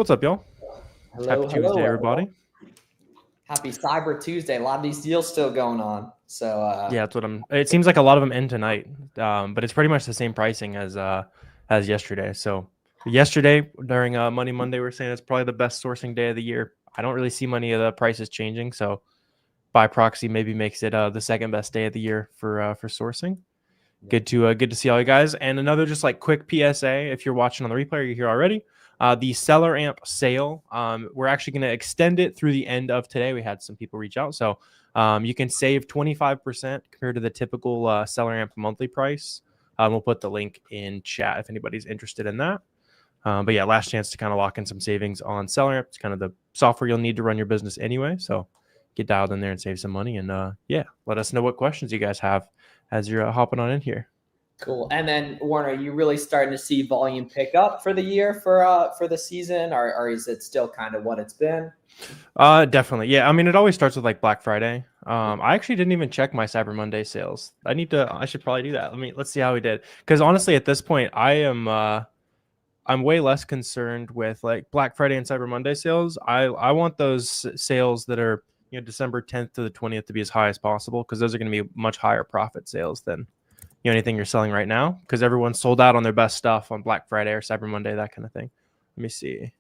What's up, y'all? Hello, Happy Tuesday, hello, everybody. everyone. Happy Cyber Tuesday. A lot of these deals still going on. So Yeah, that's what it seems like a lot of them end tonight, but it's pretty much the same pricing as yesterday. So yesterday during Money Monday, we are saying it's probably the best sourcing day of the year. I don't really see many of the prices changing, so by proxy, maybe makes it the second best day of the year for sourcing. Good to see all you guys. And another just like quick PSA, if you're watching on the replay or you're here already, the SellerAmp sale, we're actually going to extend it through the end of today. We had some people reach out. So you can save 25% compared to the typical SellerAmp monthly price. We'll put the link in chat if anybody's interested in that. But yeah, last chance to kind of lock in some savings on SellerAmp. It's kind of the software you'll need to run your business anyway. So get dialed in there and save some money. And yeah, let us know what questions you guys have as you're hopping on in here. Cool. And then Warner, are you really starting to see volume pick up for the year for the season, or is it still kind of what it's been? Definitely. Yeah. I mean, it always starts with like Black Friday. I actually didn't even check my Cyber Monday sales. I should probably do that. Let's see how we did. Because honestly, at this point, I'm way less concerned with like Black Friday and Cyber Monday sales. I want those sales that are, December 10th to the 20th to be as high as possible, because those are going to be much higher profit sales than anything you're selling right now, because everyone's sold out on their best stuff on Black Friday or Cyber Monday, that kind of thing. Let me see.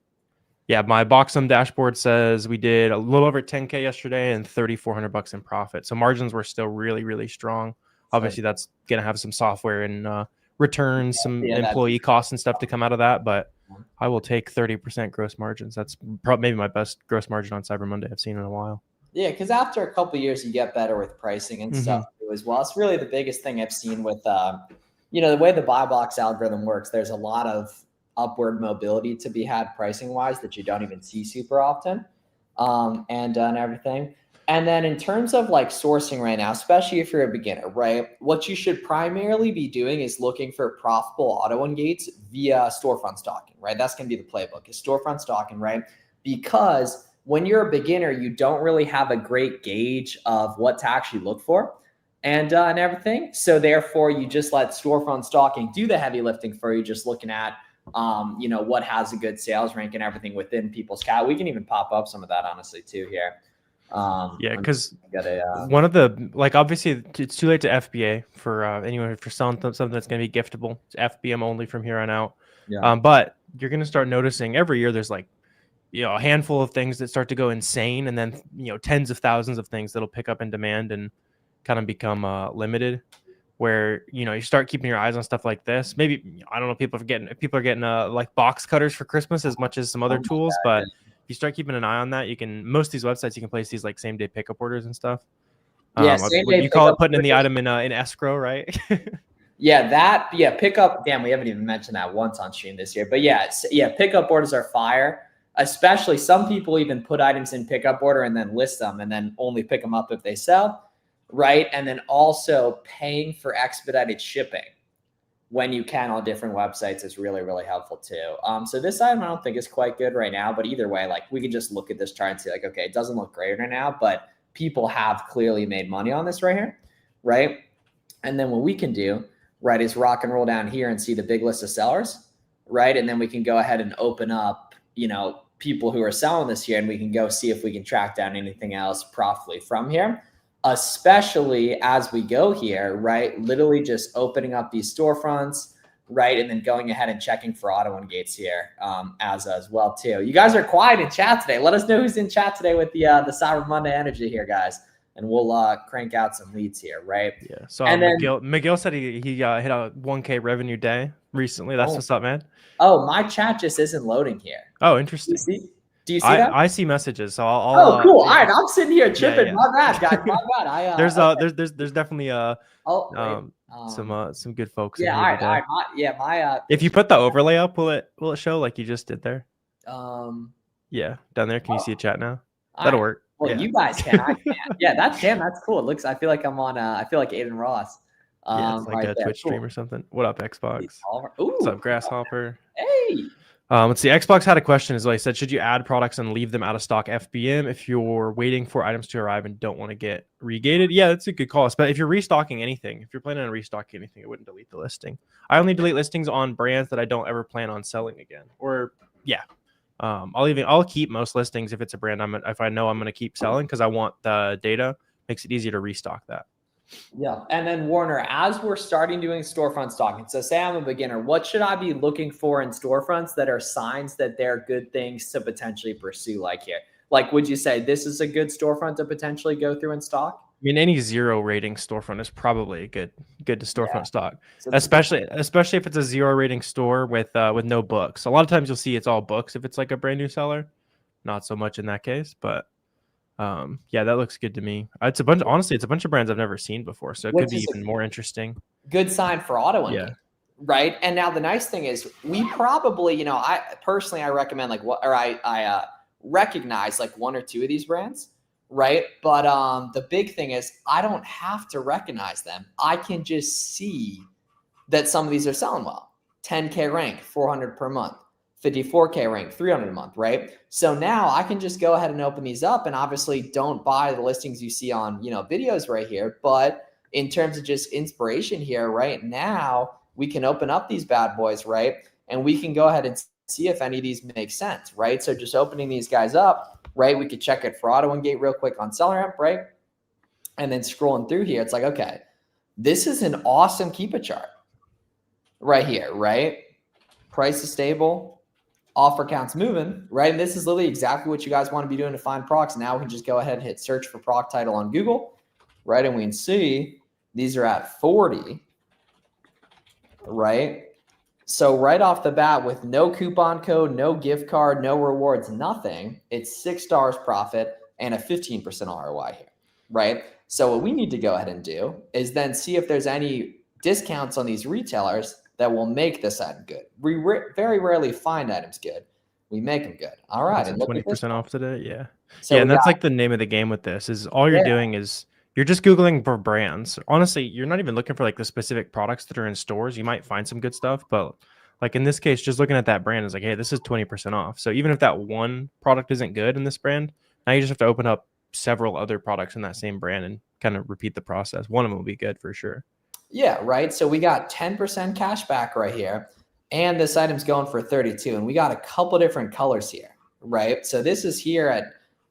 Yeah, my Boxum dashboard says we did a little over 10K yesterday and $3,400 in profit. So margins were still really, really strong. Obviously, that's going to have some software and returns, some employee costs and stuff to come out of that. But I will take 30% gross margins. That's maybe my best gross margin on Cyber Monday I've seen in a while. Yeah, because after a couple of years, you get better with pricing and stuff too, as well. It's really the biggest thing I've seen with, the way the buy box algorithm works. There's a lot of upward mobility to be had pricing wise that you don't even see super often, and everything. And then in terms of like sourcing right now, especially if you're a beginner, right? What you should primarily be doing is looking for profitable auto engages via storefront stocking, right? That's going to be the playbook, is storefront stocking, right? Because when you're a beginner, you don't really have a great gauge of what to actually look for and everything. So therefore, you just let storefront stocking do the heavy lifting for you, just looking at, what has a good sales rank and everything within people's cat. We can even pop up some of that, honestly, too, here. Yeah, because one of the, like, obviously it's too late to FBA for anyone for selling something that's going to be giftable. It's FBM only from here on out. Yeah. But you're going to start noticing every year there's like, a handful of things that start to go insane, and then tens of thousands of things that'll pick up in demand and kind of become limited, where you start keeping your eyes on stuff like this. Maybe, I don't know, people are getting like box cutters for Christmas as much as some other tools, but if you start keeping an eye on that, most of these websites, you can place these like same day pickup orders and stuff. Yeah, you call it putting in the item in escrow, right? Yeah, pickup. Damn, we haven't even mentioned that once on stream this year. But yeah, pickup orders are fire. Especially some people even put items in pickup order and then list them and then only pick them up if they sell, right? And then also paying for expedited shipping when you can on different websites is really, really helpful too. So this item I don't think is quite good right now, but either way, like we can just look at this chart and see like, okay, it doesn't look great right now, but people have clearly made money on this right here, right? And then what we can do, right, is rock and roll down here and see the big list of sellers, right? And then we can go ahead and open up, people who are selling this here, and we can go see if we can track down anything else profitably from here, especially as we go here, right? Literally just opening up these storefronts, right? And then going ahead and checking for auto engages here as well too. You guys are quiet in chat today. Let us know who's in chat today with the Cyber Monday energy here, guys. And we'll crank out some leads here, right? Yeah. So and Miguel said he hit a 1K revenue day recently. That's what's up, man. Oh, my chat just isn't loading here. Oh, interesting. Do you see that? I see messages, so I'll cool. All right, I'm sitting here chipping. Yeah. My bad, guys. My bad. There's definitely some good folks. Yeah. In here all right. If you put the overlay up, will it show like you just did there? Yeah, down there. Can you see a chat now? That'll work. Well, you guys can. I can't. Yeah, that's cool. I feel like I'm on. I feel like Aiden Ross. Yeah, it's like a Twitch stream or something. What up, Xbox? What's up, Grasshopper? Hey. Let's see. Xbox had a question as well. He said, should you add products and leave them out of stock FBM if you're waiting for items to arrive and don't want to get regated? Yeah, that's a good call. But if you're restocking anything, if you're planning on restocking anything, I wouldn't delete the listing. I only delete listings on brands that I don't ever plan on selling again. Or, yeah. I'll keep most listings if it's a brand if I know I'm going to keep selling, because I want the data. Makes it easier to restock that. Yeah. And then Warner, as we're starting doing storefront stocking, so say I'm a beginner, what should I be looking for in storefronts that are signs that they're good things to potentially pursue? Like here, like, would you say this is a good storefront to potentially go through and stock? I mean, any 0 rating storefront is probably good to storefront stock, So it's a good especially if it's a 0 rating store with no books. A lot of times you'll see it's all books if it's like a brand new seller. Not so much in that case, but yeah, that looks good to me. Honestly, it's a bunch of brands I've never seen before, so it could be even more interesting. Good sign for auto engagement, right? And now the nice thing is we probably, you know, I personally, I recommend like what, or I recognize like 1 or 2 of these brands, right? But the big thing is I don't have to recognize them. I can just see that some of these are selling well. 10K rank, 400 per month. 54K rank, 300 a month, right? So now I can just go ahead and open these up, and obviously don't buy the listings you see on, you know, videos right here. But in terms of just inspiration here, right now, we can open up these bad boys, right? And we can go ahead and see if any of these make sense, right? So just opening these guys up, right? We could check it for auto engage real quick on SellerAmp, right? And then scrolling through here, it's like, okay, this is an awesome keep it chart right here, right? Price is stable. Offer counts moving, right? And this is literally exactly what you guys want to be doing to find procs. Now we can just go ahead and hit search for proc title on Google, right? And we can see these are at 40, right? So right off the bat, with no coupon code, no gift card, no rewards, nothing, it's $6 profit and a 15% ROI here, right? So what we need to go ahead and do is then see if there's any discounts on these retailers that will make this item good. We very rarely find items good. We make them good. All right. And 20% off today. Yeah. So yeah. And that's like the name of the game with this is all you're doing is you're just Googling for brands. Honestly, you're not even looking for like the specific products that are in stores. You might find some good stuff, but like in this case, just looking at that brand is like, hey, this is 20% off. So even if that one product isn't good in this brand, now you just have to open up several other products in that same brand and kind of repeat the process. One of them will be good for sure. Yeah, right. So we got 10% cash back right here, and this item's going for 32, and we got a couple different colors here, right? So this is here at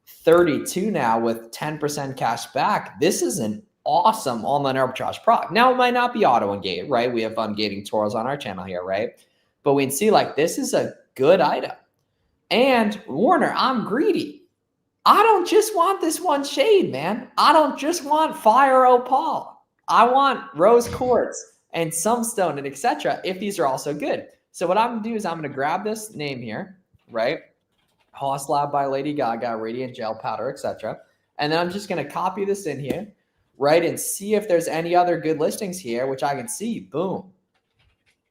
32 now with 10% cash back. This is an awesome online arbitrage product. Now it might not be auto engage, right? We have ungating tutorials on our channel here, right? But we can see like this is a good item. And Warner, I'm greedy. I don't just want this one shade, man. I don't just want fire opal. I want rose quartz and some stone and etc. if these are also good. So what I'm gonna do is I'm gonna grab this name here, right? Hoss Lab by Lady Gaga, Radiant Gel Powder, etc. And then I'm just gonna copy this in here, right? And see if there's any other good listings here, which I can see, boom.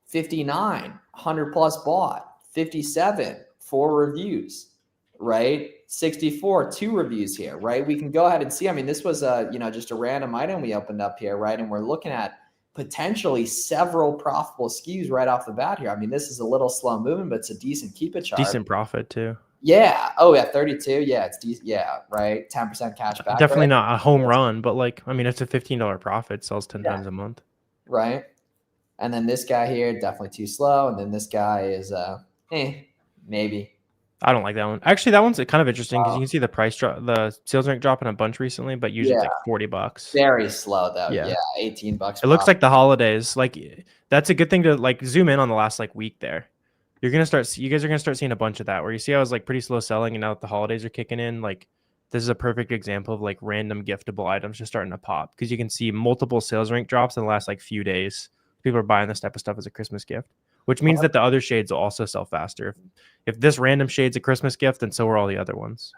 59, 100 plus bought, 57, 4 reviews, right? 64, 2 reviews here, right? We can go ahead and see, I mean, this was just a random item we opened up here, right? And we're looking at potentially several profitable SKUs right off the bat here. I mean, this is a little slow moving, but it's a decent keep it chart. Decent profit too. Yeah. Oh yeah. 32. Yeah. It's decent. Yeah. Right. 10% cash back. Definitely not a home run, but like, I mean, it's a $15 profit, sells 10 times a month. Right. And then this guy here, definitely too slow. And then this guy is, maybe. I don't like that one. Actually, that one's kind of interesting because you can see the price drop, the sales rank dropping a bunch recently, but usually it's like $40. Very slow though. Yeah, $18. It looks like the holidays. Like that's a good thing to like zoom in on the last like week there. You guys are gonna start seeing a bunch of that where you see I was like pretty slow selling, and now that the holidays are kicking in, like this is a perfect example of like random giftable items just starting to pop because you can see multiple sales rank drops in the last like few days. People are buying this type of stuff as a Christmas gift, which means that the other shades will also sell faster. If this random shade's a Christmas gift, then so are all the other ones.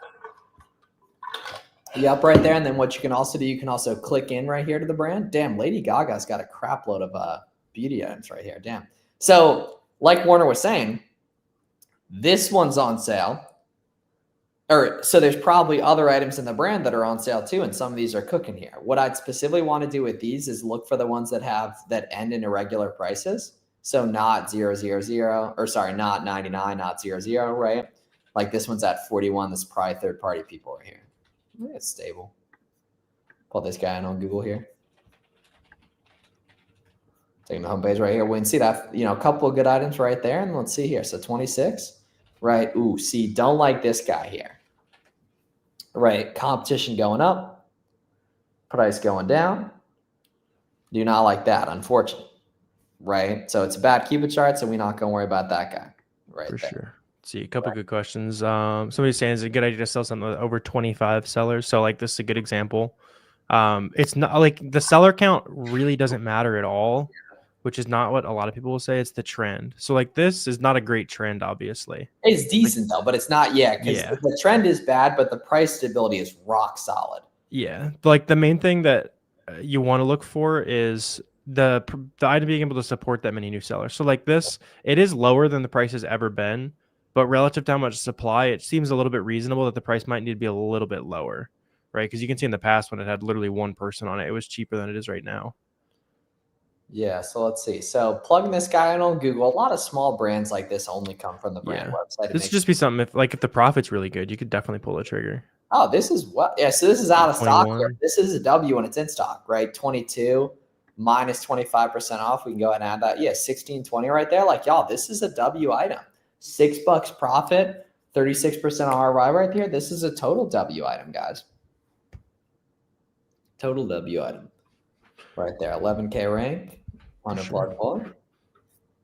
Yep, right there. And then what you can also do, you can also click in right here to the brand. Damn, Lady Gaga's got a crap load of beauty items right here. Damn. So like Warner was saying, this one's on sale. So there's probably other items in the brand that are on sale too, and some of these are cooking here. What I'd specifically want to do with these is look for the ones that end in irregular prices. So not 000, or sorry, not 99, not 00, right? Like this one's at 41. This is probably third-party people right here. It's stable. Pull this guy in on Google here. Taking the homepage right here. We can see that, a couple of good items right there. And let's see here. So 26. right? Ooh, see, don't like this guy here, right? Competition going up, price going down. Do not like that, unfortunately, right? So it's a bad Cuba chart, so we're not going to worry about that guy right For there. sure. Let's see, a couple good questions. Somebody's saying it's a good idea to sell something with over 25 sellers. So like this is a good example. It's not like the seller count really doesn't matter at all, which is not what a lot of people will say. It's the trend. So like this is not a great trend, obviously. It's decent though, but it's not because Yeah. the trend is bad, but the price stability is rock solid. Yeah. Like the main thing that you want to look for is the item being able to support that many new sellers. So like this, it is lower than the price has ever been, but relative to how much supply, it seems a little bit reasonable that the price might need to be a little bit lower, right? Because you can see in the past when it had literally one person on it, it was cheaper than it is right now. Yeah, so let's see. So plugging this guy in on Google, a lot of small brands like this only come from the brand website. This would just be something if the profit's really good, you could definitely pull the trigger. Oh, this is what? Yeah, so this is out of stock 21. here. This is a W when it's in stock, right? 22 minus 25% off. We can go ahead and add that. Yeah, 1620 right there. Like, y'all, this is a W item. $6 profit, 36% ROI right there. This is a total W item, guys. Total W item right there. 11K rank. 100 plug pull.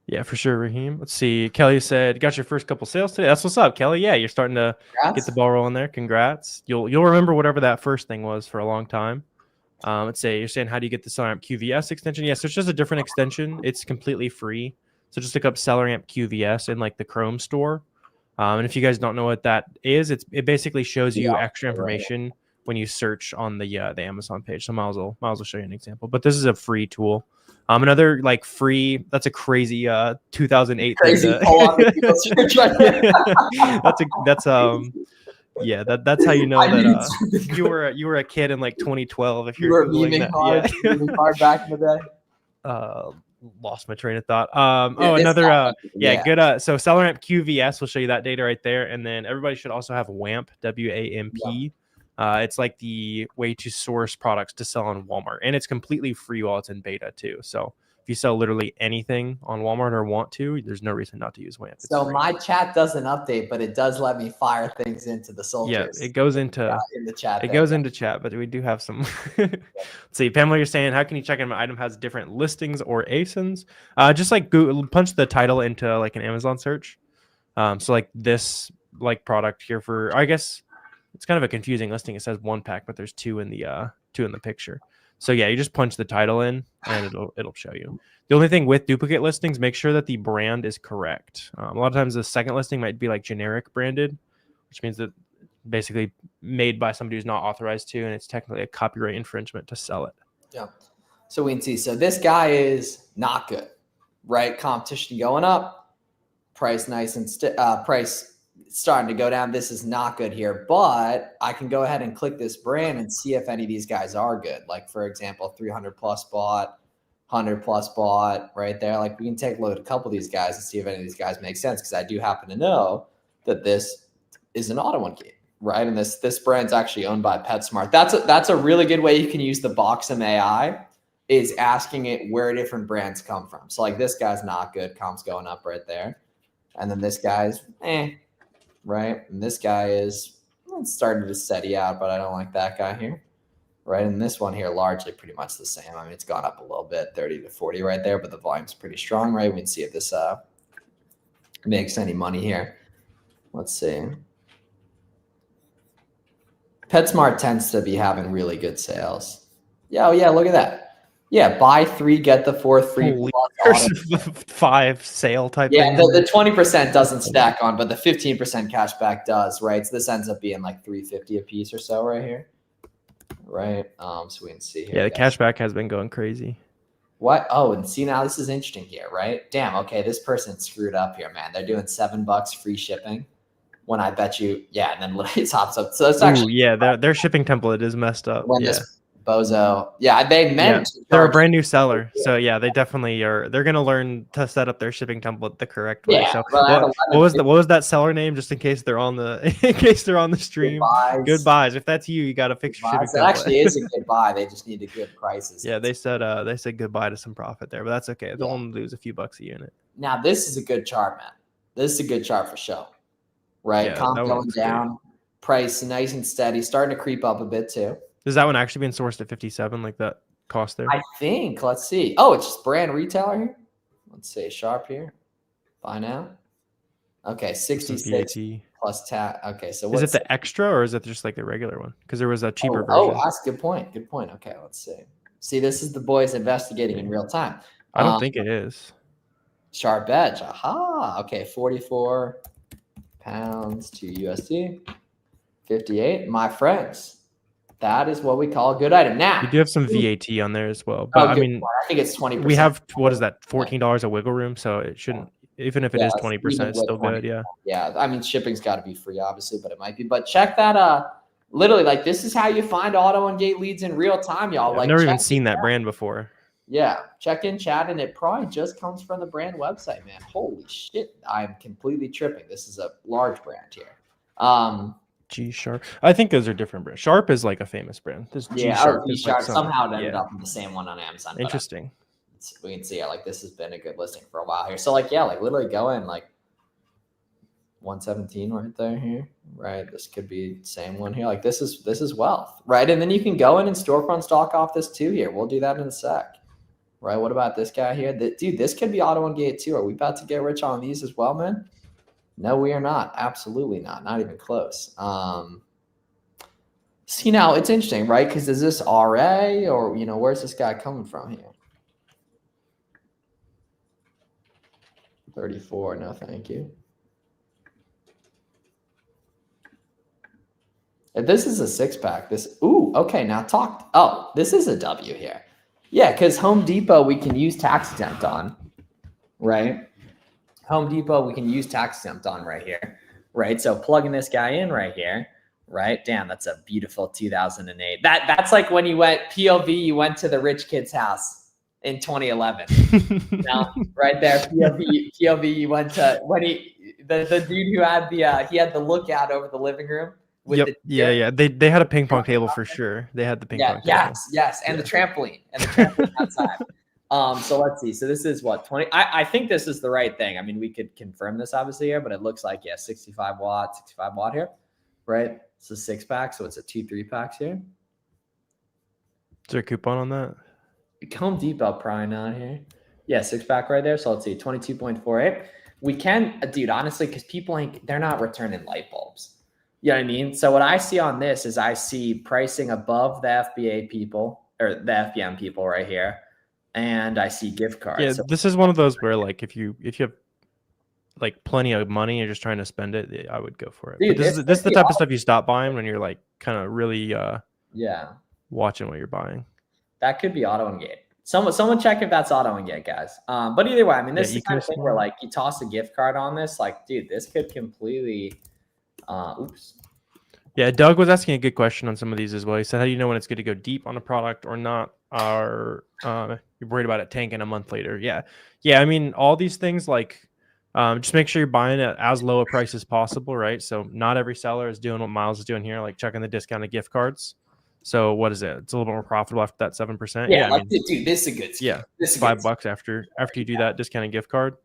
Yeah, for sure, Raheem. Let's see. Kelly said, "Got your first couple sales today." That's what's up, Kelly. Yeah, you're starting to get the ball rolling there. Congrats. You'll remember whatever that first thing was for a long time. Let's say you're saying, how do you get the SellerAmp QVS extension? Yeah, so it's just a different extension. It's completely free. So just look up SellerAmp QVS in like the Chrome store. And if you guys don't know what that is, it basically shows you extra information when you search on the Amazon page. So Miles will show you an example. But this is a free tool. Another like free. That's a crazy 2008 crazy thing. pull on the search right there. That's how you know that you were a kid in like 2012 if you're googling that. Memeing hard back in the day. Lost my train of thought. Good. So SellerAmp QVS will show you that data right there, and then everybody should also have WAMP, WAMP. It's like the way to source products to sell on Walmart, and it's completely free while it's in beta too. So if you sell literally anything on Walmart or want to, there's no reason not to use WAMP. So my chat doesn't update, but it does let me fire things into the soldiers. Yeah, it goes into in the chat. It goes into chat, but we do have some. Let's see, Pamela, you're saying, how can you check if an item has different listings or ASINs? Just like Google, punch the title into like an Amazon search. So like this like product here for, I guess it's kind of a confusing listing. It says one pack, but there's two in the picture. So yeah, you just punch the title in and it'll show you. The only thing with duplicate listings, make sure that the brand is correct. A lot of times the second listing might be like generic branded, which means that basically made by somebody who's not authorized to, and it's technically a copyright infringement to sell it. Yeah. So we can see. So this guy is not good, right? Competition going up, price nice and price starting to go down. This is not good here, but I can go ahead and click this brand and see if any of these guys are good. Like for example, 300 plus bought, 100 plus bought right there. Like we can take a look at a couple of these guys and see if any of these guys make sense. Cause I do happen to know that this is an auto one key, right? And this brand's actually owned by PetSmart. That's a really good way you can use the Boxem AI, is asking it where different brands come from. So like this guy's not good. Comp's going up right there. And then this guy's right? And this guy is starting to steady out, but I don't like that guy here, right? And this one here, largely pretty much the same. I mean, it's gone up a little bit, 30 to 40 right there, but the volume's pretty strong, right? We can see if this makes any money here. Let's see. PetSmart tends to be having really good sales. Yeah, oh yeah, look at that. Yeah, buy 3, get the 4th free. There's 5 sale type. Yeah, the 20% doesn't stack on, but the 15% cash back does, right? So this ends up being like $3.50 a piece or so right here, right? So we can see here. Yeah, the cash back has been going crazy. What? Oh, and see now this is interesting here, right? Damn. Okay, this person screwed up here, man. They're doing $7 free shipping. When I bet you, yeah, and then literally it tops up. So that's actually their shipping template is messed up. When this bozo, they meant they're a brand new seller, so yeah, they definitely are. They're gonna learn to set up their shipping template the correct way. So what was that seller name, just in case they're on the stream? Goodbyes. If that's you, you got to fix your shipping template. That actually is a good buy. They just need good prices. Yeah, they said goodbye to some profit there, but that's okay. They'll only lose a few bucks a unit. Now this is a good chart, man. This is a good chart for show. right? Yeah, Comp that one going looks great. down, price nice and steady, starting to creep up a bit too. Is that one actually being sourced at 57, like that cost there? I think. Let's see. Oh, it's just brand retailer here. Let's see. Sharp here. Buy now. Okay, Some 66 VAT. plus tax. Okay, so Is what's it the extra or is it just like the regular one? Because there was a cheaper Oh, version. that's a good point. Good point. Okay, let's see. See, this is the boys investigating in Yeah. real time. I don't think it is. Sharp edge. Aha. Okay, 44 pounds to USD. 58. My friends, that is what we call a good item. Now, You do have some VAT on there as well. But oh, I good mean, point. I think it's 20%. we have, what is that, $14 of wiggle room? So it shouldn't, even if it is 20%, it's still good. Yeah. Yeah. I mean, shipping's got to be free, obviously, but it might be. But check that. Literally, like, this is how you find auto and gate leads in real time, y'all. I've Like, never even seen that brand before. yeah, check in chat, and it probably just comes from the brand website, man. Holy shit, I'm completely tripping. This is a large brand here. G Sharp. I think those are different brands. Sharp is like a famous brand. This G Sharp is like somehow it ended up in the same one on Amazon. Interesting. We can see, like, this has been a good listing for a while here. So, like, yeah, like literally go in like 117 right there here, right? This could be the same one here. Like this is wealth, right? And then you can go in and storefront stock off this too here. We'll do that in a sec. Right, what about this guy here? Dude, this could be auto and gate too. Are we about to get rich on these as well, man? No, we are not. Absolutely not. Not even close. See, now it's interesting, right? Because is this RA or, where's this guy coming from here? 34. No, thank you. If this is a 6-pack, okay, now talk. Oh, this is a W here. Yeah, because Home Depot we can use tax exempt on, right? Home Depot we can use tax exempt on right here, right? So plugging this guy in right here, right? Damn, that's a beautiful 2008. That's like when you went POV, you went to the rich kid's house in 2011. Now, right there, POV, you went to when the dude who had he had the lookout over the living room. Yep. Yeah. They had a ping pong table for sure. They had the ping pong table. Yes, and the trampoline outside. So let's see. So this is what 20. I think this is the right thing. I mean, we could confirm this obviously here, but it looks like 65 watt here, right? It's a 6-pack, so it's a 2 3-packs here. Is there a coupon on that? Home Depot probably not here. Yeah, 6-pack right there. So let's see, 22.48. We can, dude, honestly, because people they're not returning light bulbs. You know what I mean? So what I see on this is I see pricing above the FBA people or the FBM people right here. And I see gift cards. Yeah, so this is one of those where like if you have like plenty of money and you're just trying to spend it, I would go for it. Dude, but this is the type of stuff you stop buying when you're like kind of really watching what you're buying. That could be auto and gate. Someone check if that's auto and gate, guys. But either way, I mean, this is the kind of thing where like you toss a gift card on this, like, dude, this could completely oops. Yeah, Doug was asking a good question on some of these as well. He said, how do you know when it's good to go deep on a product or not? Or you're worried about it tanking a month later? Yeah. I mean, all these things like just make sure you're buying at as low a price as possible, right? So not every seller is doing what Miles is doing here, like checking the discounted gift cards. So what is it? It's a little bit more profitable after that 7%. Yeah, like, dude, this is a good scheme. Yeah, this is $5 after you do that discounted gift card.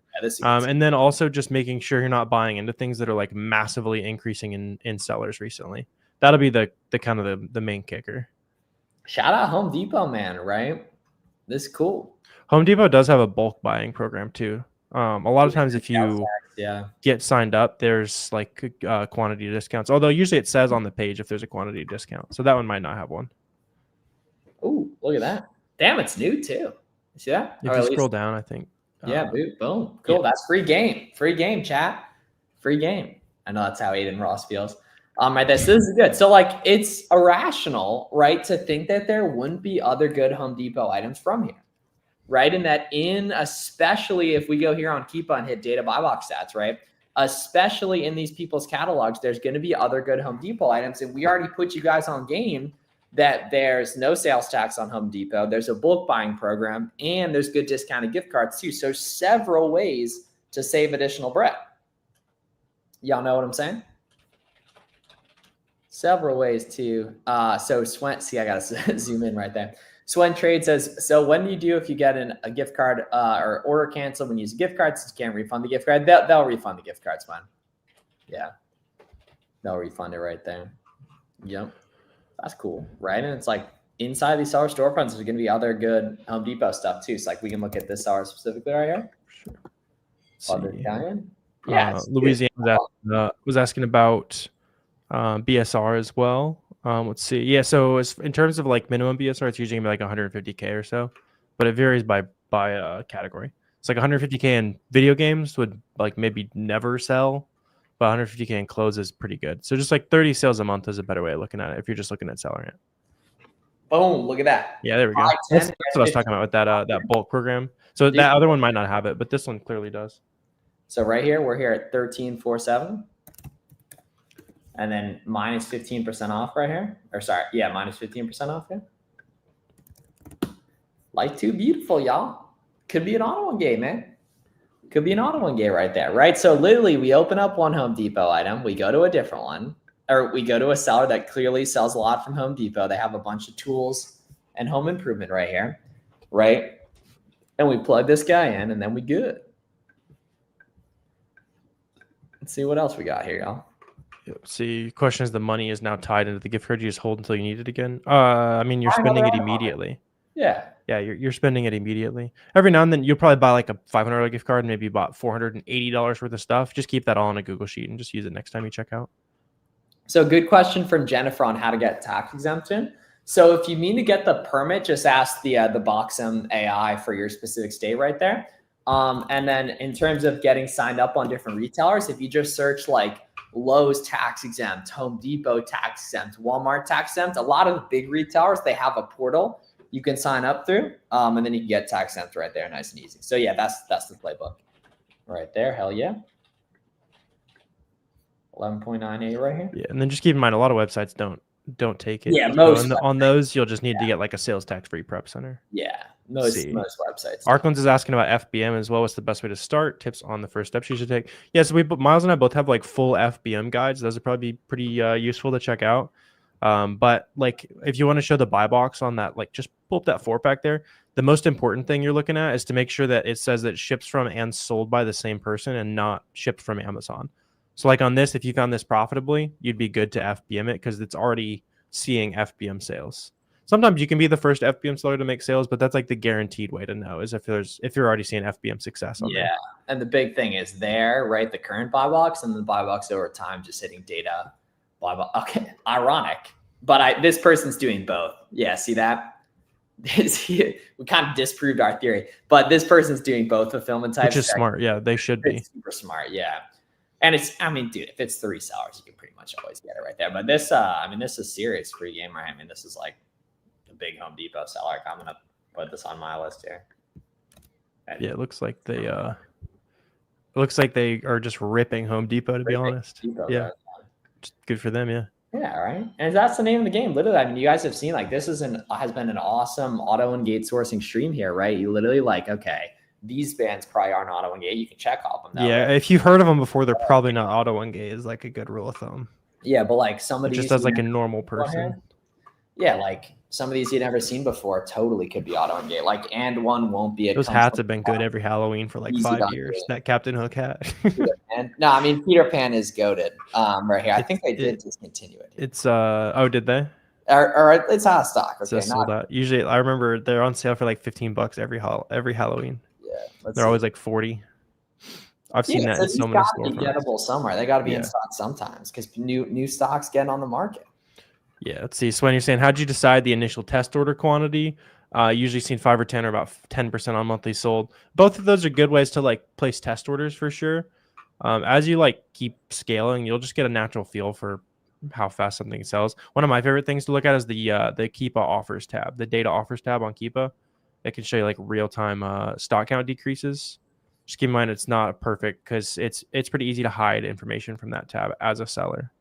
And then also just making sure you're not buying into things that are like massively increasing in sellers recently. That'll be the kind of the main kicker. Shout out Home Depot, man, right? This is cool. Home Depot does have a bulk buying program too. A lot of times if you get signed up, there's like quantity discounts. Although usually it says on the page if there's a quantity discount. So that one might not have one. Oh, look at that. Damn, it's new too. You see that? If you scroll down, I think. Yeah, boom. Cool. Yeah. That's free game. Free game, chat. Free game. I know that's how Aiden Ross feels. Right, this is good. So like it's irrational, right, to think that there wouldn't be other good Home Depot items from here. Right. And that especially if we go here on Keepa and hit data buy box stats, right? Especially in these people's catalogs, there's going to be other good Home Depot items. And we already put you guys on game that there's no sales tax on Home Depot. There's a bulk buying program and there's good discounted gift cards too. So several ways to save additional bread. Y'all know what I'm saying? Several ways to, so Swen, see, I got to zoom in right there. Swen Trade says, so when do you do if you get a gift card or order canceled when you use a gift card, since you can't refund the gift card? They'll refund the gift card, Swen. Yeah. They'll refund it right there. Yep. That's cool, right? And it's like inside these seller storefronts, there's going to be other good Home Depot stuff too. So like we can look at this seller specifically right here. Other Italian. Yeah. Louisiana was asking about BSR as well. Let's see. Yeah, so in terms of like minimum BSR, it's usually gonna be like 150K or so, but it varies by category. It's like 150K in video games would like maybe never sell, but 150K in clothes is pretty good. So just like 30 sales a month is a better way of looking at it if you're just looking at SellerAmp. Boom! Look at that. Yeah, there we go. That's what I was talking about with that bulk program. So that other one might not have it, but this one clearly does. So right here, we're here at 1347. And then minus 15% off right here. Or sorry, yeah, minus 15% off here. Like too beautiful, y'all. Could be an auto one game, man. Could be an auto one game right there, right? So literally we open up one Home Depot item, we go to a different one, or we go to a seller that clearly sells a lot from Home Depot. They have a bunch of tools and home improvement right here, right? And we plug this guy in and then we good. Let's see what else we got here, y'all. See, question is the money is now tied into the gift card. You just hold until you need it again. I mean, you're spending it immediately. Yeah. Yeah, you're spending it immediately. Every now and then, you'll probably buy like a $500 gift card, and maybe you bought $480 worth of stuff. Just keep that all on a Google Sheet and just use it next time you check out. So good question from Jennifer on how to get tax exemption. So if you mean to get the permit, just ask the Boxem AI for your specific state right there. And then in terms of getting signed up on different retailers, if you just search like Lowe's tax exempt, Home Depot tax exempt, Walmart tax exempt, a lot of the big retailers, they have a portal you can sign up through, and then you can get tax exempt right there, nice and easy. So yeah, that's the playbook right there. Hell yeah. 11.98 right here. Yeah, and then just keep in mind, a lot of websites don't take it. Yeah, most on those, you'll just need to get like a sales tax free prep center. Yeah, most websites. Arklands is asking about FBM as well. What's the best way to start? Tips on the first steps you should take. Yeah, so Miles and I both have like full FBM guides. Those would probably be pretty useful to check out. But like if you want to show the buy box on that, like just pull up that 4-pack there. The most important thing you're looking at is to make sure that it says that it ships from and sold by the same person and not shipped from Amazon. So like on this, if you found this profitably, you'd be good to FBM it because it's already seeing FBM sales. Sometimes you can be the first FBM seller to make sales, but that's like the guaranteed way to know is if you're already seeing FBM success on there. And the big thing is there, right? The current buy box and the buy box over time just hitting data. Blah, blah. Okay, ironic, but this person's doing both. Yeah, see that? We kind of disproved our theory, but this person's doing both fulfillment types. Which is smart. Yeah, they should be. It's super smart. Yeah. And I mean, dude, if it's 3 sellers, you can pretty much always get it right there. But this, I mean, this is serious free game, right? I mean, this is like a big Home Depot seller. I'm going to put this on my list here. Yeah, it looks like they are just ripping Home Depot, to be honest. Yeah. Good for them, yeah. Yeah, right. And that's the name of the game. Literally, I mean, you guys have seen like this has been an awesome auto and gate sourcing stream here, right? You literally like, okay, these bands probably aren't auto and gate. You can check off them. Yeah, if you've heard of them before, they're probably not auto and gate is like a good rule of thumb. Yeah, but like some of these just as like a normal person. Yeah, like some of these you'd never seen before totally could be auto and gate. Like and one won't be. Those hats have been good every Halloween for like 5 years. That Captain Hook hat. No, I mean Peter Pan is goated. Right here, I think they did discontinue it. It's oh, did they? Or it's out of stock. Okay, sold out. Usually, I remember they're on sale for like $15 every Halloween. Yeah, they're always like 40. I've seen that in so many stores. Be gettable somewhere. They got to be in stock sometimes because new stocks getting on the market. Yeah, let's see. So when you're saying, how'd you decide the initial test order quantity? Usually seen 5 or 10 or about 10% on monthly sold. Both of those are good ways to like place test orders for sure. As you like keep scaling, you'll just get a natural feel for how fast something sells. One of my favorite things to look at is the Keepa offers tab, the data offers tab on Keepa. It can show you like real time stock count decreases. Just keep in mind it's not perfect because it's pretty easy to hide information from that tab as a seller.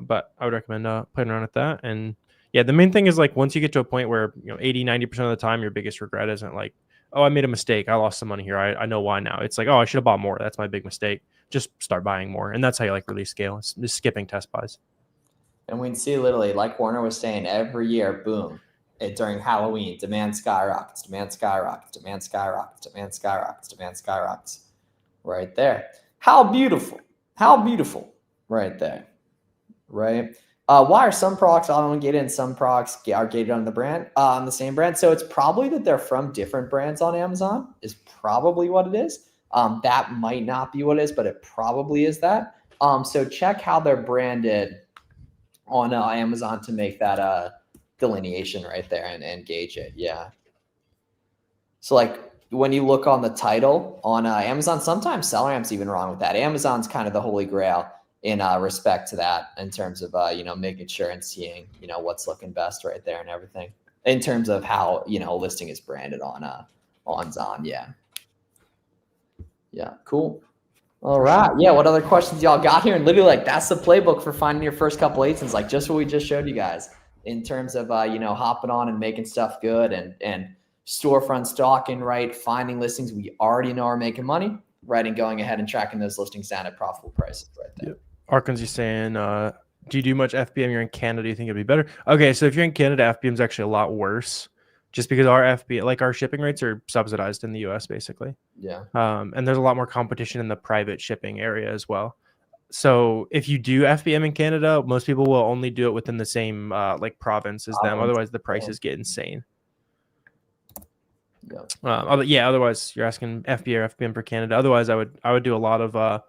But I would recommend playing around with that. And yeah, the main thing is like once you get to a point where 80-90% of the time your biggest regret isn't like, oh, I made a mistake, I lost some money here, I know why now. It's like, oh, I should have bought more, that's my big mistake. Just start buying more, and that's how you like really scale. It's just skipping test buys. And we can see literally, like Warner was saying, every year, boom, during Halloween, demand skyrockets, demand skyrockets, demand skyrockets, demand skyrockets, demand skyrockets. Right there. How beautiful. How beautiful. Right there. right? Why are some products auto-gated and some products are gated on the brand, on the same brand? So it's probably that they're from different brands on Amazon is probably what it is. That might not be what it is, but it probably is that. So check how they're branded on Amazon to make that delineation right there and gauge it. Yeah. So like when you look on the title on Amazon, sometimes SellerAmp's even wrong with that. Amazon's kind of the holy grail in respect to that in terms of, making sure and seeing, what's looking best right there and everything in terms of how, a listing is branded on Zon. Yeah. Yeah. Cool. All right. Yeah. What other questions y'all got here? And literally that's the playbook for finding your first couple ASINs, like just what we just showed you guys in terms of, hopping on and making stuff good and storefront stocking, right? Finding listings we already know are making money, right? And going ahead and tracking those listings down at profitable prices right there. Yep. Arkansas saying, do you do much FBM? You're in Canada. Do you think it'd be better? Okay, so if you're in Canada, FBM is actually a lot worse, just because our FBM, like our shipping rates are subsidized in the US, basically. Yeah. And there's a lot more competition in the private shipping area as well. So if you do FBM in Canada, most people will only do it within the same province as them. Otherwise, the prices get insane. Yeah. Otherwise, you're asking FBA or FBM for Canada. Otherwise, I would do a lot of.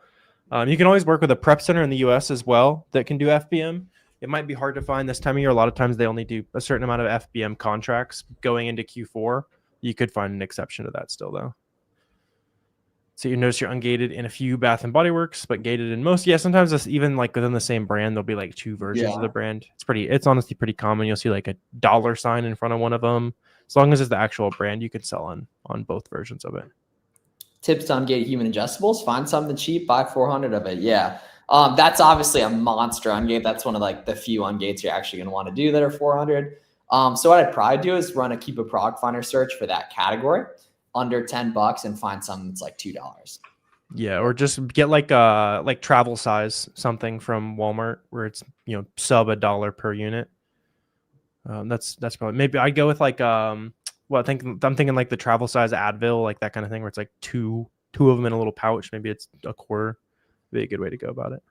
You can always work with a prep center in the US as well that can do FBM. It might be hard to find this time of year. A lot of times they only do a certain amount of FBM contracts going into Q4. You could find an exception to that still, though. So you notice you're ungated in a few Bath and Body Works, but gated in most. Yeah, sometimes it's even like within the same brand, there'll be like two versions of the brand. It's honestly pretty common. You'll see like a dollar sign in front of one of them. As long as it's the actual brand, you can sell on both versions of it. Tips to ungate human adjustables. Find something cheap, buy 400 of it. Yeah. That's obviously a monster ungate. That's one of like the few ungates you're actually going to want to do that are 400. So what I'd probably do is keep a product finder search for that category under $10 and find something that's like $2. Yeah, or just get like travel size something from Walmart where it's sub $1 per unit. That's probably, maybe I'd go with like I'm thinking like the travel size Advil, like that kind of thing where it's like two of them in a little pouch. Maybe it's a quarter. Be a good way to go about it.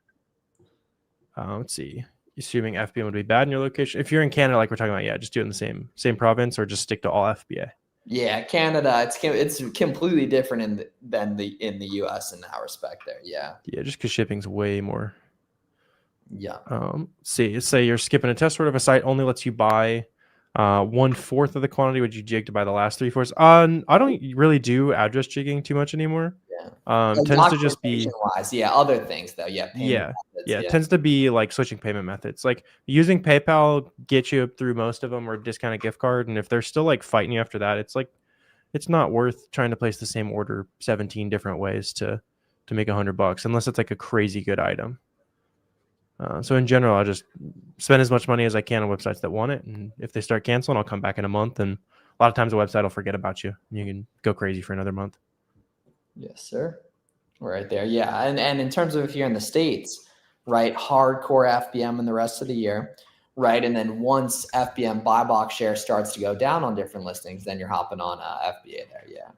Let's see. Assuming FBM would be bad in your location. If you're in Canada, like we're talking about, yeah, just do it in the same province or just stick to all FBA. Yeah, Canada, it's completely different than in the US in that respect there. Yeah. Yeah, just because shipping's way more. Yeah. Say you're skipping a test order. If a site only lets you buy 1/4 of the quantity, would you jig to buy the last 3/4? I don't really do address jigging too much anymore. Yeah. Tends to just be other things though. Yeah. It tends to be like switching payment methods. Like using PayPal gets you through most of them, or discounted gift card. And if they're still like fighting you after that, it's not worth trying to place the same order 17 different ways to make $100 unless it's like a crazy good item. So in general, I'll just spend as much money as I can on websites that want it. And if they start canceling, I'll come back in a month. And a lot of times the website will forget about you. And you can go crazy for another month. Yes, sir. Right there. Yeah. And in terms of if you're in the States, right, hardcore FBM in the rest of the year, right? And then once FBM buy box share starts to go down on different listings, then you're hopping on FBA there. Yeah.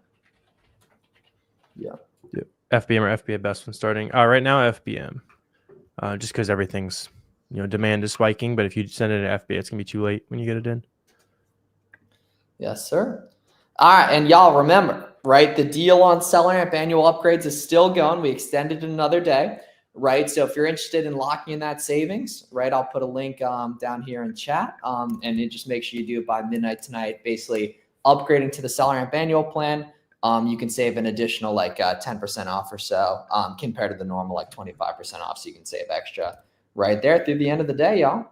Yeah. Yep. FBM or FBA best when starting. Right now, FBM. Just because everything's, demand is spiking. But if you send it to FBA, it's going to be too late when you get it in. Yes, sir. All right. And y'all remember, right, the deal on SellerAmp annual upgrades is still going. We extended it another day, right? So if you're interested in locking in that savings, right, I'll put a link down here in chat. And it just make sure you do it by midnight tonight. Basically, upgrading to the SellerAmp annual plan. You can save an additional 10% off or so compared to the normal 25% off. So you can save extra right there through the end of the day, y'all.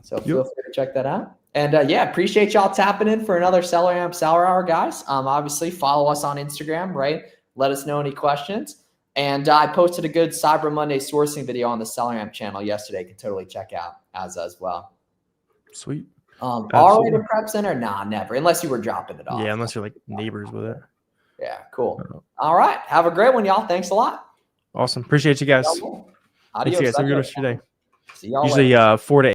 So feel free to check that out. And appreciate y'all tapping in for another SellerAmp Seller Hour, guys. Obviously, follow us on Instagram, right? Let us know any questions. And I posted a good Cyber Monday sourcing video on the SellerAmp channel yesterday. You can totally check out as well. Sweet. Already a prep center? Nah, never. Unless you were dropping it off. Yeah, unless you're like neighbors with it. Yeah, cool. All right. Have a great one, y'all. Thanks a lot. Awesome. Appreciate you guys. Adios. Thanks, you guys. Have a good rest of your day. See y'all Usually later. 4 to